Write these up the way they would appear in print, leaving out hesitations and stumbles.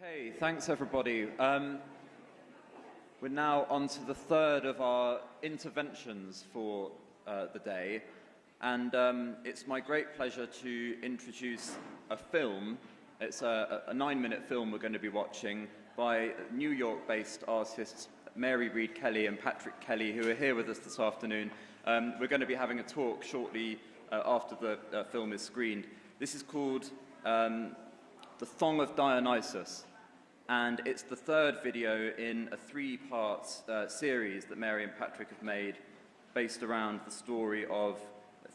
Okay, thanks everybody. We're now on to the third of our interventions for the day, and it's my great pleasure to introduce a film. It's a 9-minute film we're going to be watching by New York-based artists Mary Reid Kelley and Patrick Kelly, who are here with us this afternoon. We're going to be having a talk shortly after the film is screened. This is called The Thong of Dionysus, and it's the third video in a 3-part series that Mary and Patrick have made based around the story of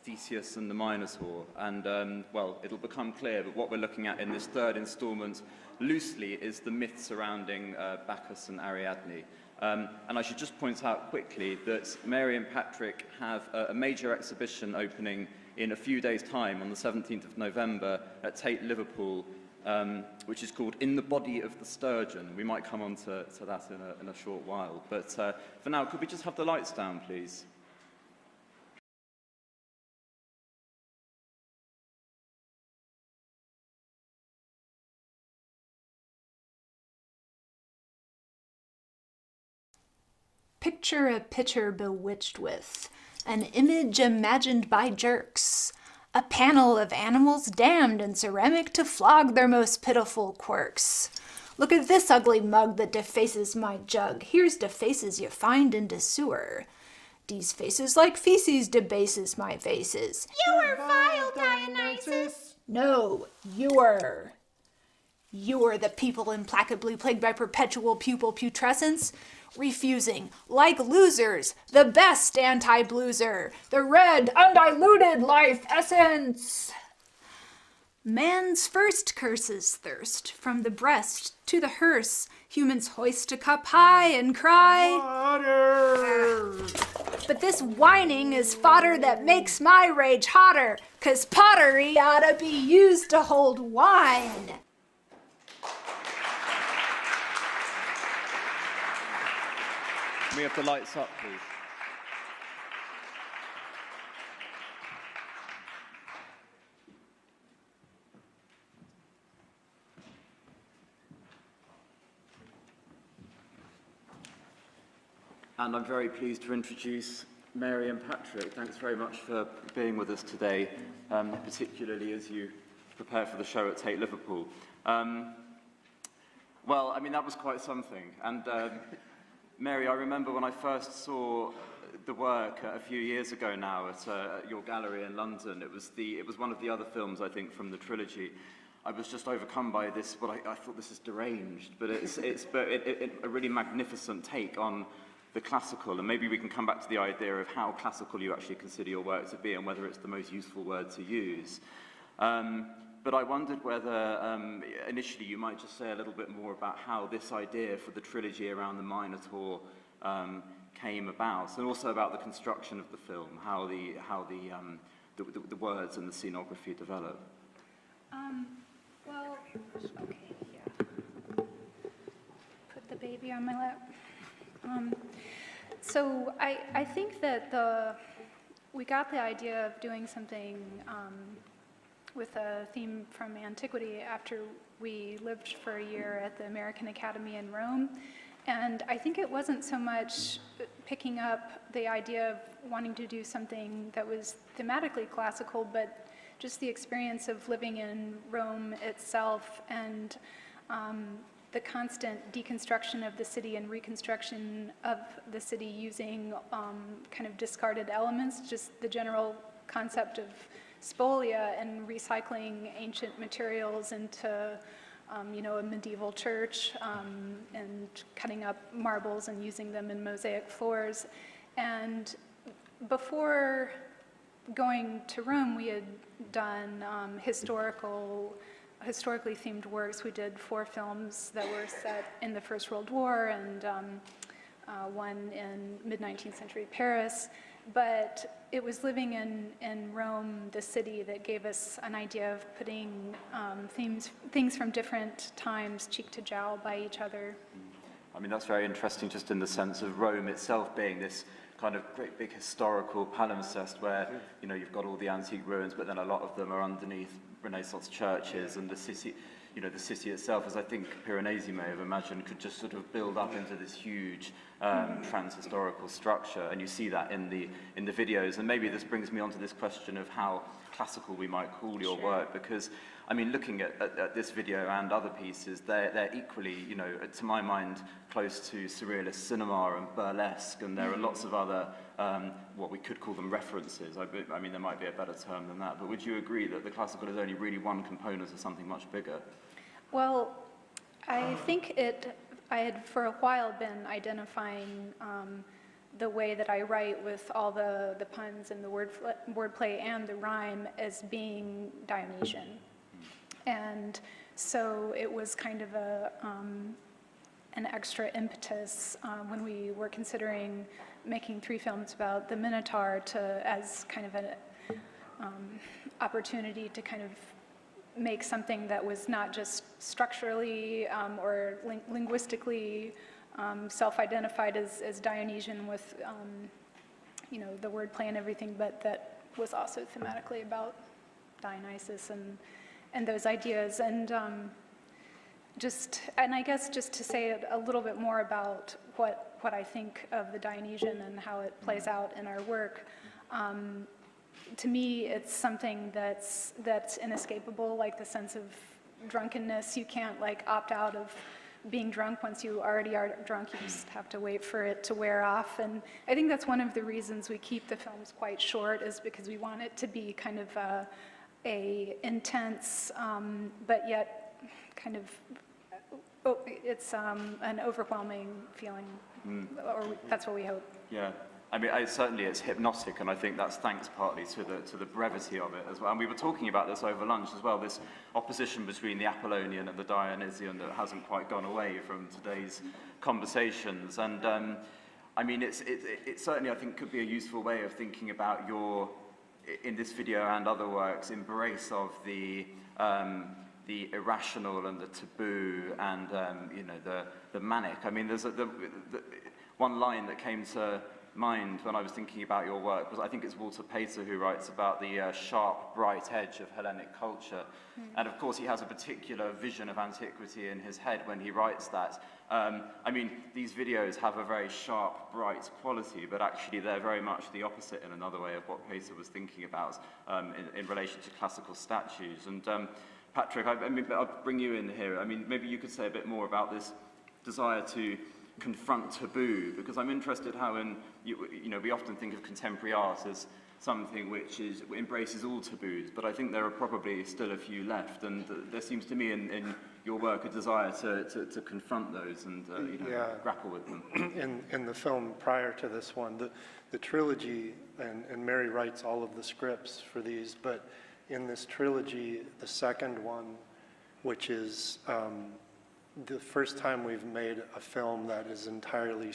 Theseus and the Minotaur. And, well, it'll become clear, but what we're looking at in this third installment, loosely, is the myth surrounding Bacchus and Ariadne. And I should just point out quickly that Mary and Patrick have a major exhibition opening in a few days' time, on the 17th of November, at Tate, Liverpool, which is called In the Body of the Sturgeon. We might come on to that in a short while. But for now, could we just have the lights down, please? Picture a pitcher bewitched with, an image imagined by jerks, a panel of animals damned in ceramic to flog their most pitiful quirks. Look at this ugly mug that defaces my jug. Here's the faces you find in the sewer. These faces like feces debases my faces. You are vile, Dionysus! No, you're. You're the people implacably plagued by perpetual pupil putrescence, refusing, like losers, the best anti-blueser, the red, undiluted life essence. Man's first curses thirst, from the breast to the hearse, humans hoist a cup high and cry, Water! But this whining is fodder that makes my rage hotter, 'cause pottery ought to be used to hold wine. Can we have the lights up, please? And I'm very pleased to introduce Mary and Patrick. Thanks very much for being with us today, particularly as you prepare for the show at Tate Liverpool. Well, I mean, that was quite something. And Mary, I remember when I first saw the work a few years ago now at your gallery in London. It was one of the other films, I think, from the trilogy. I was just overcome by this. But I thought this is deranged, but it's a really magnificent take on the classical. And maybe we can come back to the idea of how classical you actually consider your work to be, and whether it's the most useful word to use. But I wondered whether, initially, you might just say a little bit more about how this idea for the trilogy around the Minotaur came about, and also about the construction of the film, how the words and the scenography develop. Well, okay, yeah. Put the baby on my lap. So I think that we got the idea of doing something with a theme from antiquity after we lived for a year at the American Academy in Rome. And I think it wasn't so much picking up the idea of wanting to do something that was thematically classical, but just the experience of living in Rome itself, and the constant deconstruction of the city and reconstruction of the city using kind of discarded elements, just the general concept of spolia and recycling ancient materials into a medieval church, and cutting up marbles and using them in mosaic floors. And before going to Rome, we had done historically themed works. We did 4 films that were set in the First World War, and one in mid-19th century Paris. But it was living in Rome, the city, that gave us an idea of putting things from different times cheek to jowl by each other. I mean, that's very interesting, just in the sense of Rome itself being this kind of great big historical palimpsest where, you've got all the antique ruins, but then a lot of them are underneath Renaissance churches, and the city, the city itself, as I think Piranesi may have imagined, could just sort of build up into this huge trans-historical structure, and you see that in the videos. And maybe this brings me on to this question of how classical we might call your work, because I mean, looking at this video and other pieces, they're equally, to my mind, close to surrealist cinema and burlesque, and there are lots of other, what we could call them references. I mean, there might be a better term than that, but would you agree that the classical is only really one component of something much bigger? Well, I think I had for a while been identifying the way that I write with all the puns and the wordplay and the rhyme as being Dionysian. And so it was kind of an extra impetus when we were considering making 3 films about the Minotaur as kind of an opportunity to kind of make something that was not just structurally or linguistically self-identified as Dionysian with the wordplay and everything, but that was also thematically about Dionysus and those ideas. And I guess just to say a little bit more about what I think of the Dionysian and how it plays out in our work. To me, it's something that's inescapable, like the sense of drunkenness. You can't opt out of being drunk once you already are drunk. You just have to wait for it to wear off. And I think that's one of the reasons we keep the films quite short, is because we want it to be kind of a intense, but yet kind of, it's an overwhelming feeling, or that's what we hope. Yeah. I mean, certainly it's hypnotic, and I think that's thanks partly to the brevity of it as well. And we were talking about this over lunch as well, this opposition between the Apollonian and the Dionysian that hasn't quite gone away from today's conversations. And I mean, it certainly, I think, could be a useful way of thinking about your, in this video and other works, embrace of the irrational and the taboo and the manic. I mean, there's the one line that came to mind when I was thinking about your work was, I think it's Walter Pater who writes about the sharp, bright edge of Hellenic culture. And of course he has a particular vision of antiquity in his head when he writes that. I mean, these videos have a very sharp, bright quality, but actually they're very much the opposite in another way of what Pater was thinking about in relation to classical statues. And Patrick, I mean, I'll bring you in here. I mean, maybe you could say a bit more about this desire to confront taboo, because I'm interested how we often think of contemporary art as something which embraces all taboos, but I think there are probably still a few left, and there seems to me in your work a desire to confront those and grapple with them. In the film prior to this one, the trilogy, and Mary writes all of the scripts for these, but in this trilogy, the second one, which is the first time we've made a film that is entirely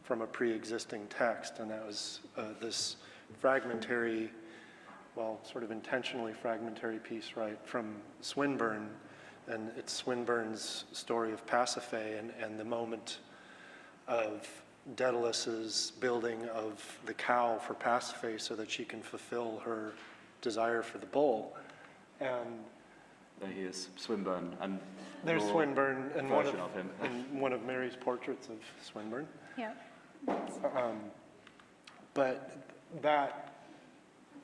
from a pre-existing text, and that was this fragmentary, well, sort of intentionally fragmentary piece, right, from Swinburne, and it's Swinburne's story of Pasiphae and the moment of Daedalus's building of the cow for Pasiphae so that she can fulfill her desire for the bull. And there he is, Swinburne, and there's Swinburne and one of Mary's portraits of Swinburne. Yeah. But that,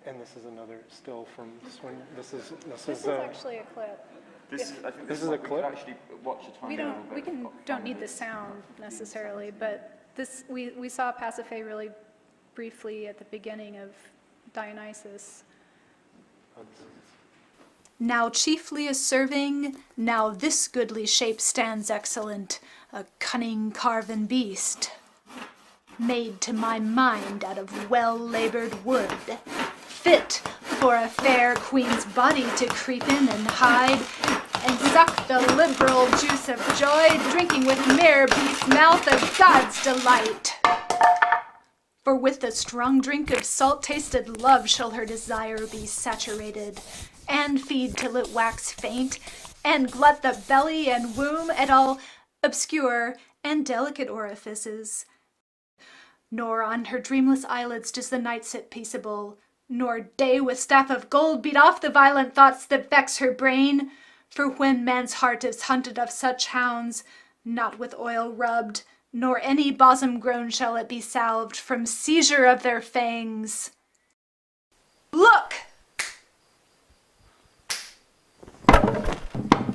and this is another still from Swinburne. This is actually a clip. I think this is a clip. We could actually watch a tiny little bit. Don't need the sound necessarily, but this we saw Pasiphae really briefly at the beginning of Dionysus. Now chiefly a serving, now this goodly shape stands excellent, a cunning carven beast, made to my mind out of well-labored wood, fit for a fair queen's body to creep in and hide, and suck the liberal juice of joy, drinking with mere beast's mouth of God's delight. For with the strong drink of salt-tasted love shall her desire be saturated, and feed till it wax faint, and glut the belly and womb at all obscure and delicate orifices. Nor on her dreamless eyelids does the night sit peaceable, nor day with staff of gold beat off the violent thoughts that vex her brain, For when man's heart is hunted of such hounds, not with oil rubbed, nor any bosom grown shall it be salved from seizure of their fangs. Look!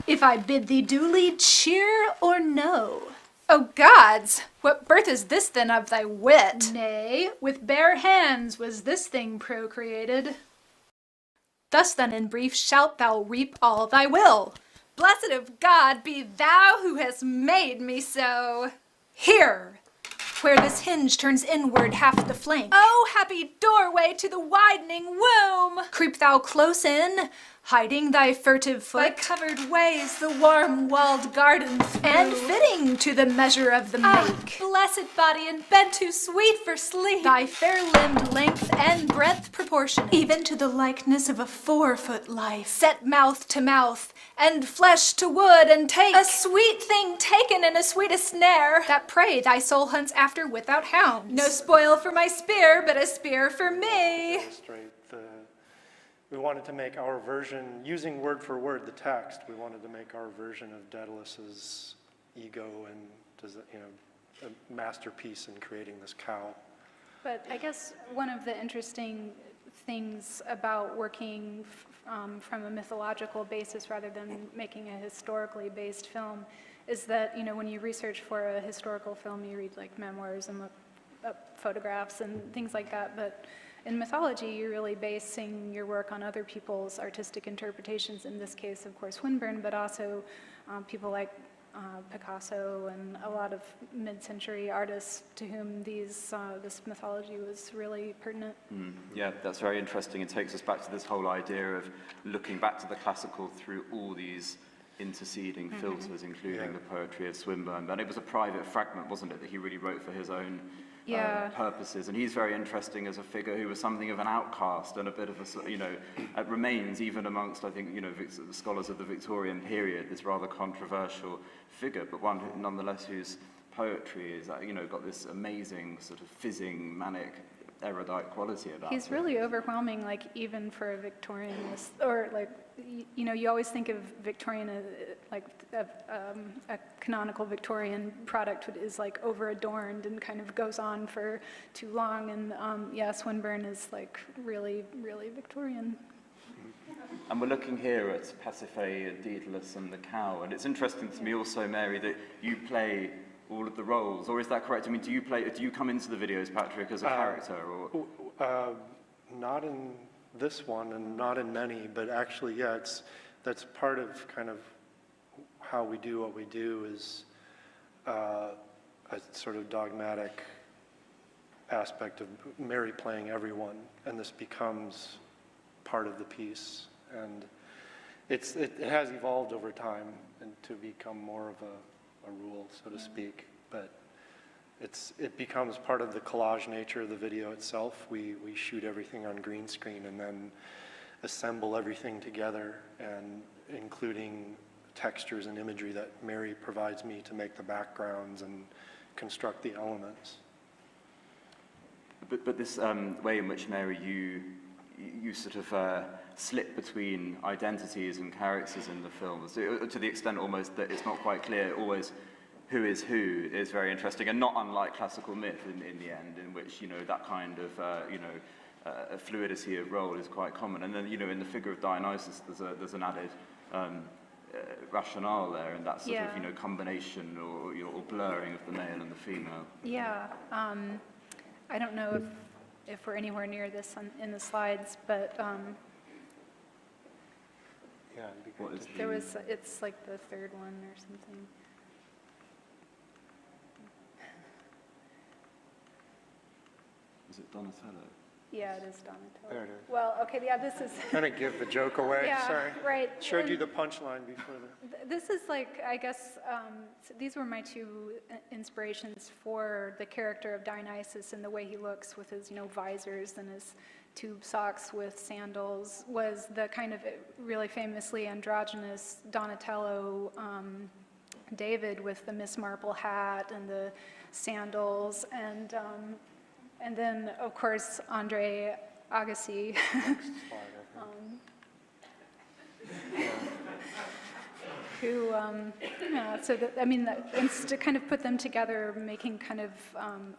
If I bid thee duly, cheer or no? O gods, what birth is this then of thy wit? Nay, with bare hands was this thing procreated. Thus then in brief shalt thou reap all thy will. Blessed of God be thou who hast made me so. Here, where this hinge turns inward half the flank. O happy doorway to the widening womb! Creep thou close in, hiding thy furtive foot. By covered ways the warm-walled garden through. And fitting to the measure of the make. Blessed body and bed too sweet for sleep. Thy fair-limbed length and breadth proportionate. Even to the likeness of a 4-foot life. Set mouth to mouth, and flesh to wood, and take a sweet thing taken in a sweet a snare, that prey thy soul hunts after without hounds. No spoil for my spear, but a spear for me. We wanted to make our version, using word for word the text, we wanted to make our version of Daedalus's ego and a masterpiece in creating this cow. But I guess one of the interesting things about working from a mythological basis rather than making a historically based film is that, when you research for a historical film, you read like memoirs and look up photographs and things like that, but in mythology, you're really basing your work on other people's artistic interpretations, in this case, of course, Swinburne, but also people like Picasso and a lot of mid-century artists to whom this mythology was really pertinent. Yeah, that's very interesting. It takes us back to this whole idea of looking back to the classical through all these interceding filters, including the poetry of Swinburne. And it was a private fragment, wasn't it, that he really wrote for his own purposes. And he's very interesting as a figure who was something of an outcast and a bit of a, remains even amongst, I think, the scholars of the Victorian period, this rather controversial figure, but one who, nonetheless whose poetry is, got this amazing sort of fizzing, manic, erudite quality about it. He's really overwhelming, like, even for a Victorian, or like, you always think of Victorian like a canonical Victorian product is like over-adorned and kind of goes on for too long, and Swinburne is like really, really Victorian. And we're looking here at Pasiphae, Daedalus, and the cow, and it's interesting to me also, Mary, that you play all of the roles, or is that correct? I mean, do you come into the videos, Patrick, as a character, or? Not in this one, and not in many, but actually, that's part of kind of how we do what we do is a sort of dogmatic aspect of Mary playing everyone, and this becomes part of the piece, and it has evolved over time and to become more of a rule, so to speak, but it becomes part of the collage nature of the video itself. We shoot everything on green screen and then assemble everything together, and including textures and imagery that Mary provides me to make the backgrounds and construct the elements. But this way in which, Mary, you sort of slip between identities and characters in the film, to the extent almost that it's not quite clear always who is who, is very interesting, and not unlike classical myth in the end, in which that kind of fluidity of role is quite common. And then in the figure of Dionysus, there's an added rationale there, and that sort of combination or blurring of the male and the female. Yeah, I don't know if we're anywhere near this in the slides, but it's like the third one or something. Is it Donatello? Yeah, it is Donatello. There it is. Well, okay, this is... Kind of give the joke away, yeah, sorry. Right. Showed you the punchline before This is like, I guess, these were my two inspirations for the character of Dionysus, and the way he looks with his, visors and his tube socks with sandals, was the kind of really famously androgynous Donatello David with the Miss Marple hat and the sandals, and then, of course, Andre Agassi. who, yeah, so that, I mean, and to kind of put them together, making kind of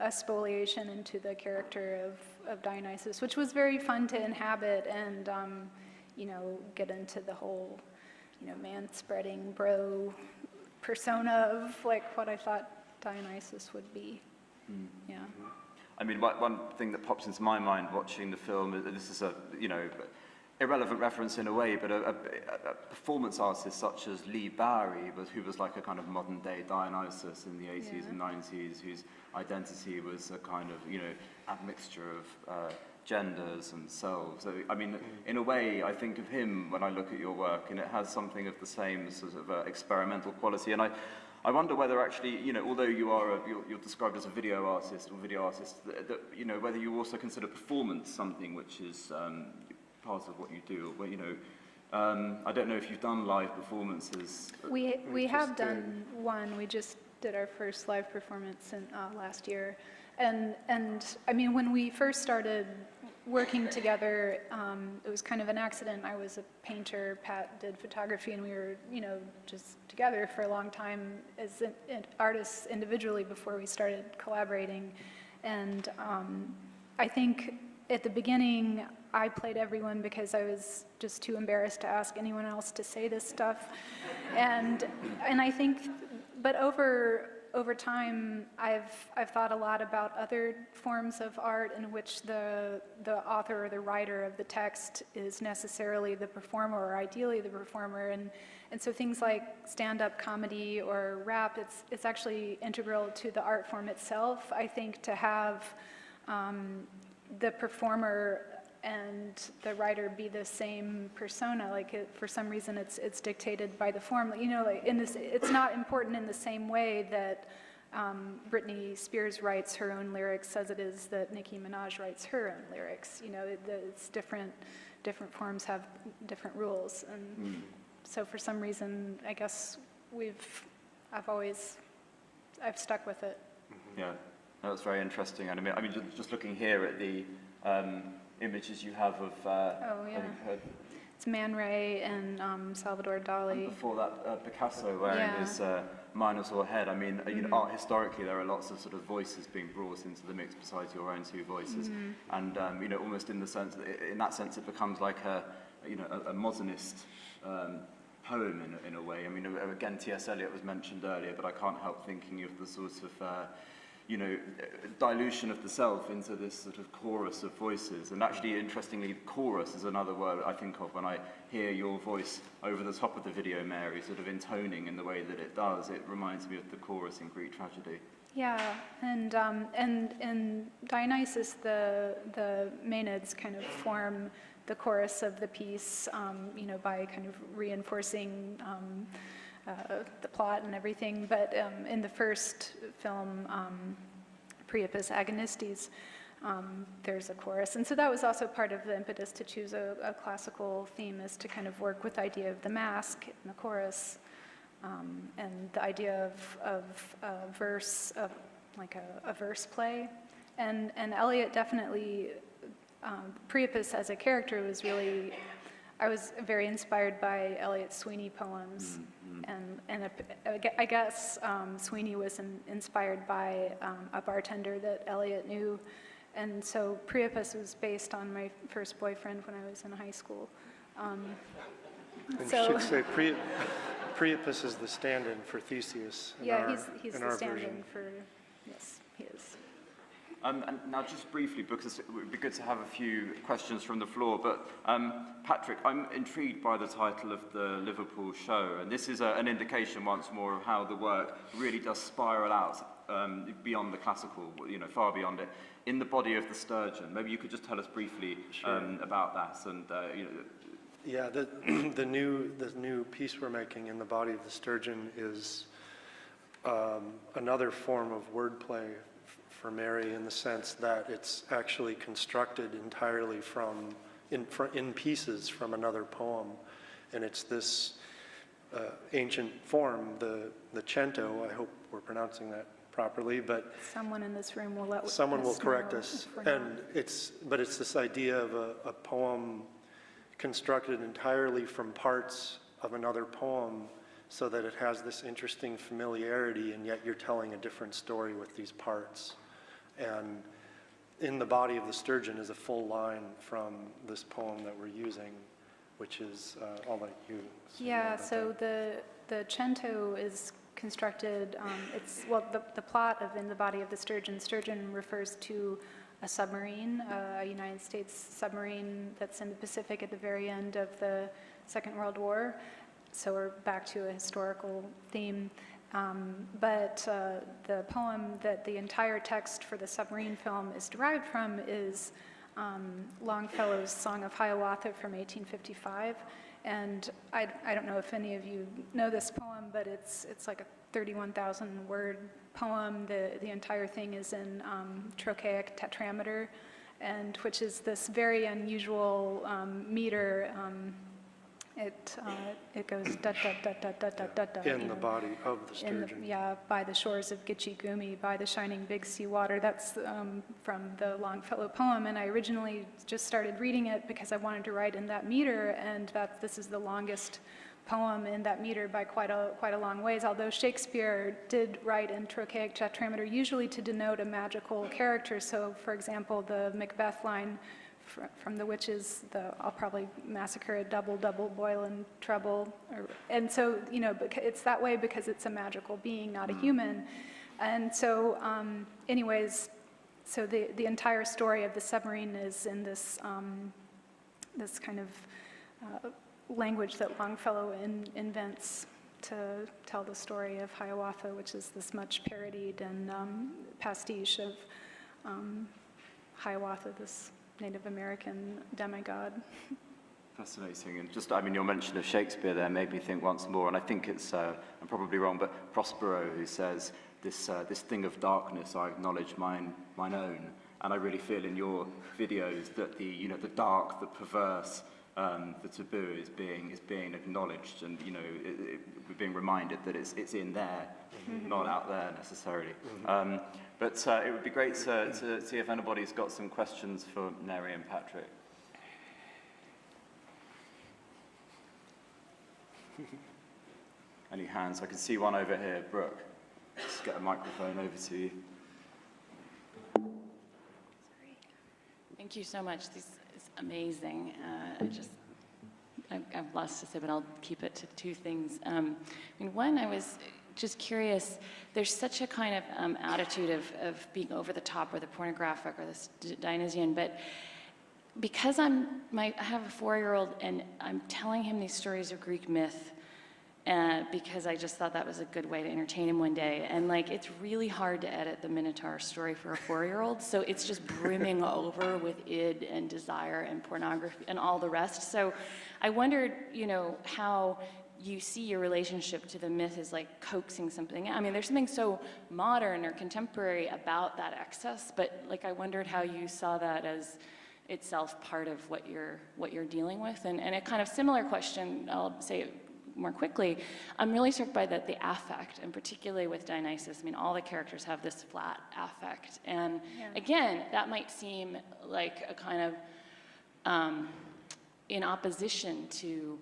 a spoliation into the character of Dionysus, which was very fun to inhabit and, you know, get into the whole, you know, man-spreading bro persona of like what I thought Dionysus would be. Yeah. I mean, one thing that pops into my mind watching the film, this is a, you know, irrelevant reference in a way, but a performance artist such as Lee Bowery, who was like a kind of modern-day Dionysus in the 80s and 90s, whose identity was a kind of, you know, admixture of genders and selves. So, I mean, in a way, I think of him when I look at your work, and it has something of the same sort of experimental quality. And I wonder whether actually, you know, although you're described as a video artist or video artist, that, you know, whether you also consider performance something which is part of what you do, or, you know, I don't know if you've done live performances. We have done one. We just did our first live performance in last year, and I mean, when we first started working together, it was kind of an accident. I was a painter, Pat did photography, and we were, you know, just together for a long time as artists individually before we started collaborating. And I think at the beginning, I played everyone because I was just too embarrassed to ask anyone else to say this stuff. And I think, but over time, I've thought a lot about other forms of art in which the author or the writer of the text is necessarily the performer, or ideally the performer. And so things like stand-up comedy or rap, it's actually integral to the art form itself, I think, to have the performer and the writer be the same persona. Like, for some reason, it's dictated by the form. You know, like in this, it's not important in the same way that Britney Spears writes her own lyrics as it is that Nicki Minaj writes her own lyrics. You know, it's different. Different forms have different rules, and so for some reason, I guess I've stuck with it. Yeah, that's very interesting. And I mean, just looking here at the images you have of, it's Man Ray and Salvador Dali. And before that, Picasso wearing his Minotaur head. I mean, you know, art historically, there are lots of sort of voices being brought into the mix besides your own two voices, and you know, almost in that sense, it becomes like a modernist poem in a way. I mean, again, T.S. Eliot was mentioned earlier, but I can't help thinking of the sort of you know, dilution of the self into this sort of chorus of voices. And actually, interestingly, chorus is another word I think of when I hear your voice over the top of the video, Mary, sort of intoning in the way that it does. It reminds me of the chorus in Greek tragedy. Yeah, and Dionysus, the maenads kind of form the chorus of the piece, you know, by kind of reinforcing the plot and everything, but in the first film, Priapus Agonistes, there's a chorus. And so that was also part of the impetus to choose a classical theme, is to kind of work with the idea of the masque and the chorus, and the idea of a verse, of like a verse play. And Eliot definitely, Priapus as a character was really, I was very inspired by Eliot Sweeney poems, and I guess Sweeney was inspired by a bartender that Eliot knew, and so Priapus was based on my first boyfriend when I was in high school. And you should say Priapus is the stand-in for Theseus. He's the stand-in for, yes, he is. And now, just briefly, because it would be good to have a few questions from the floor, but Patrick, I'm intrigued by the title of the Liverpool show, and this is an indication once more of how the work really does spiral out beyond the classical, you know, far beyond it, in the body of the Sturgeon. Maybe you could just tell us briefly about that, and you know. Yeah, the new piece we're making in the body of the Sturgeon is another form of wordplay for Mary, in the sense that it's actually constructed entirely in pieces from another poem, and it's this ancient form, the cento. I hope we're pronouncing that properly, but someone in this room will correct us. And it's this idea of a poem constructed entirely from parts of another poem so that it has this interesting familiarity, and yet you're telling a different story with these parts. And in the body of the Sturgeon is a full line from this poem that we're using, which is, I'll let you say more Yeah, about so that. the cento is constructed, the plot of In the Body of the Sturgeon. Sturgeon refers to a submarine, a United States submarine that's in the Pacific at the very end of the Second World War. So we're back to a historical theme. But the poem that the entire text for the submarine film is derived from is Longfellow's Song of Hiawatha from 1855. And I don't know if any of you know this poem, but it's like a 31,000 word poem. The entire thing is in trochaic tetrameter, and which is this very unusual meter. It goes da da da da da da da da. In the body of the Sturgeon. By the shores of Gitche Gumee, by the shining big sea water. That's from the Longfellow poem, and I originally just started reading it because I wanted to write in that meter, and this is the longest poem in that meter by quite a long ways. Although Shakespeare did write in trochaic tetrameter, usually to denote a magical character. So, for example, the Macbeth line from the witches, I'll probably massacre a double, boil and trouble. And so, it's that way because it's a magical being, not a human. And so, anyways, so the entire story of the submarine is in this, this kind of language that Longfellow invents to tell the story of Hiawatha, which is this much parodied and pastiche of Hiawatha, this Native American demigod. Fascinating. And just, your mention of Shakespeare there made me think once more, and I think it's, I'm probably wrong, but Prospero, who says, this thing of darkness, I acknowledge mine own. And I really feel in your videos that the dark, the perverse, the taboo is being acknowledged, and we're being reminded that it's in there, not out there necessarily. But it would be great to see if anybody's got some questions for Neri and Patrick. Any hands? I can see one over here. Brooke, let's get a microphone over to you. Thank you so much. This is amazing. I've lots to say, but I'll keep it to two things. One, I was just curious, there's such a kind of attitude of being over the top or the pornographic or the Dionysian, but because I have a 4-year-old and I'm telling him these stories of Greek myth, because I just thought that was a good way to entertain him one day. And it's really hard to edit the Minotaur story for a 4-year-old, so it's just brimming over with id and desire and pornography and all the rest. So I wondered, how you see your relationship to the myth as coaxing something. There's something so modern or contemporary about that excess, but I wondered how you saw that as itself part of what you're dealing with. And a kind of similar question, I'll say it more quickly, I'm really struck by the affect, and particularly with Dionysus. All the characters have this flat affect. And again, that might seem like a kind of in opposition to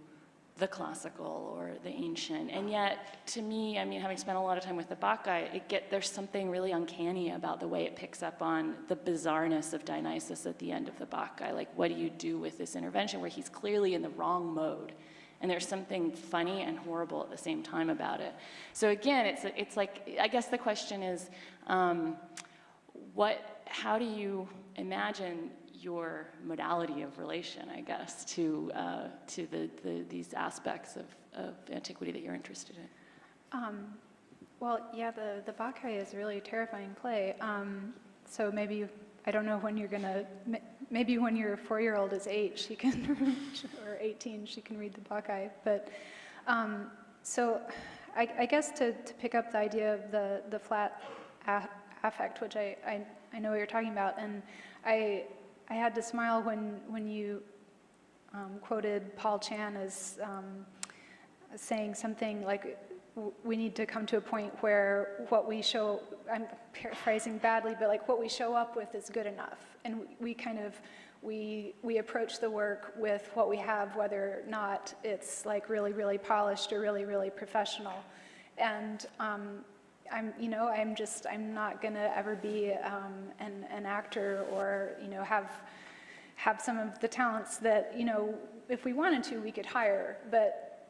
the classical or the ancient. And yet, to me, having spent a lot of time with the Bacchae, there's something really uncanny about the way it picks up on the bizarreness of Dionysus at the end of the Bacchae. What do you do with this intervention where he's clearly in the wrong mode? And there's something funny and horrible at the same time about it. So again, it's I guess the question is, how do you imagine your modality of relation, I guess, to these aspects of antiquity that you're interested in? The Bacchae is a really terrifying play. So maybe, I don't know when you're gonna, maybe when your 4-year-old is 8, she can, or 18, she can read the Bacchae. But, so I guess to pick up the idea of the flat affect, which I know what you're talking about, and I had to smile when you quoted Paul Chan as saying something like, we need to come to a point where what we show, I'm paraphrasing badly, but what we show up with is good enough. And we we approach the work with what we have, whether or not it's like really, really polished or really, really professional. And I'm not gonna ever be an actor or, have some of the talents that, if we wanted to, we could hire, but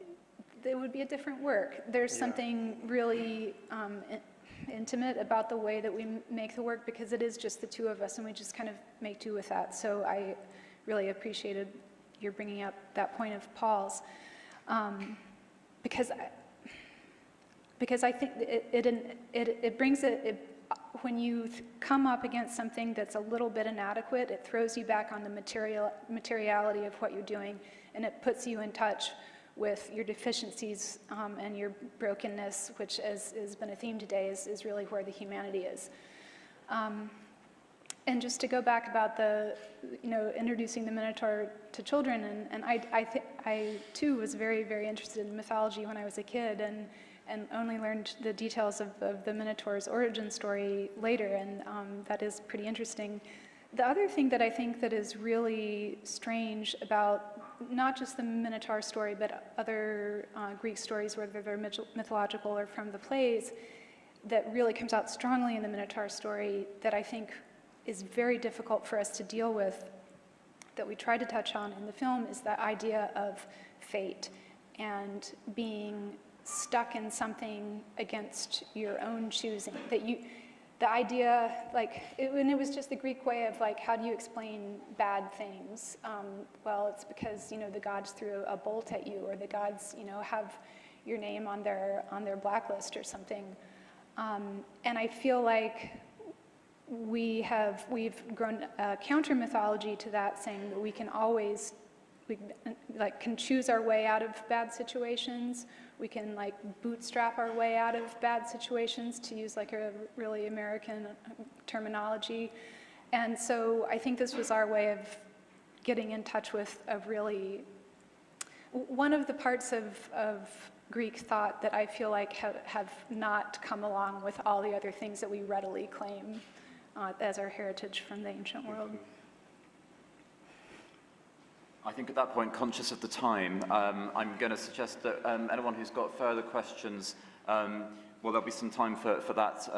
it would be a different work. There's something really intimate about the way that we make the work, because it is just the two of us and we just kind of make do with that. So I really appreciated your bringing up that point of Paul's, because I think it brings it, when you come up against something that's a little bit inadequate, it throws you back on the materiality of what you're doing, and it puts you in touch with your deficiencies and your brokenness, which has been a theme today, is really where the humanity is. And just to go back about the, introducing the Minotaur to children, and I too was very, very interested in mythology when I was a kid, and only learned the details of the Minotaur's origin story later, and that is pretty interesting. The other thing that I think that is really strange about not just the Minotaur story, but other Greek stories, whether they're mythological or from the plays, that really comes out strongly in the Minotaur story, that I think is very difficult for us to deal with, that we try to touch on in the film, is the idea of fate and being stuck in something against your own choosing. The idea, and it was just the Greek way of how do you explain bad things? Well, it's because, the gods threw a bolt at you, or the gods, have your name on their blacklist or something. And I feel like we've grown a counter mythology to that, saying that we can always, can choose our way out of bad situations. We can bootstrap our way out of bad situations, to use a really American terminology. And so I think this was our way of getting in touch with one of the parts of Greek thought that I feel like have not come along with all the other things that we readily claim as our heritage from the ancient world. I think at that point, conscious of the time, I'm going to suggest that anyone who's got further questions, there'll be some time for that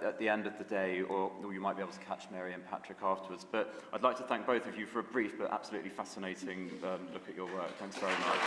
at the end of the day, or you might be able to catch Mary and Patrick afterwards. But I'd like to thank both of you for a brief but absolutely fascinating look at your work. Thanks very much.